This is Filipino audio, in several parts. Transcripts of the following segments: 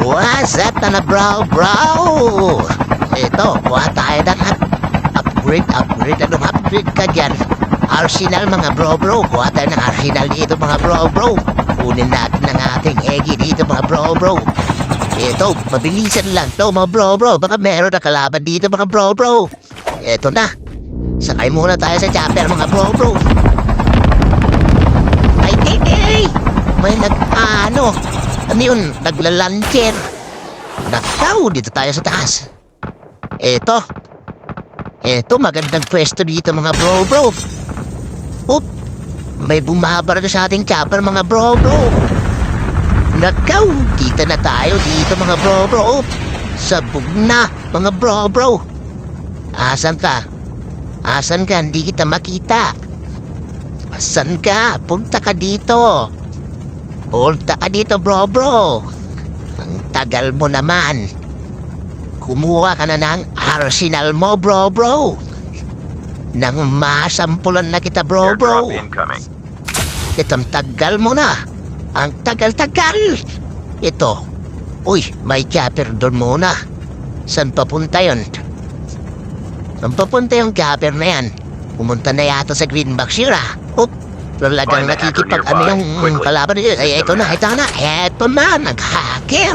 What's up na bro? Ito, kuha tayo ng upgrade. Upgrade ka dyan. Arsenal mga bro. Kuha tayo ng arsenal dito mga bro. Kunin natin ang ating eggy dito mga bro. Ito, mabilisan lang to mga bro. Baka meron na kalaban dito mga bro. Ito na. Sakay muna tayo sa chopper mga bro. Ay, may ano yun, naglalancher. Nakaw, dito tayo sa taas. Ito, magandang pwesto dito mga bro. Oop, may bumabara na sa ating chopper mga bro. Nakaw, dito na tayo dito mga bro. Sabog na mga bro. Asan ka? Hindi kita makita. Asan ka? Punta ka dito bro. Ang tagal mo naman. Kumuha ka na ng arsenal mo bro. Nang masampulan na kita bro. Itong tagal mo na. Ang tagal. Ito. Uy, may chopper doon muna. Saan papunta yun? Saan papunta yung chopper na yan? Pumunta na yata sa Greenback Shira. Talagang nakikipag yung kalaban niya. Ito na, nag-hacker.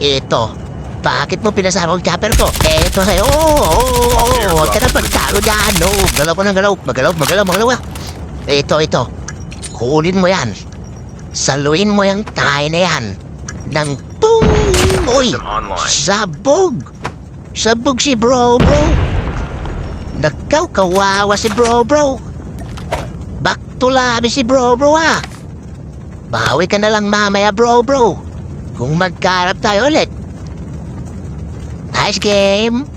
Ito, bakit mo pinasama ang chopper ko? Ito sa'yo, huwag ka na pagtalo dyan. No, galaw ko ng galaw. Magalaw. Ito, kunin mo yan. Saluin mo yung tayo na yan. Nang pung! Uy, sabog si bro. Nagkaw, kawawa si bro. Baktulabi si bro ha. Bawi ka na lang mamaya bro. Kung magkarap tayo ulit. Nice game.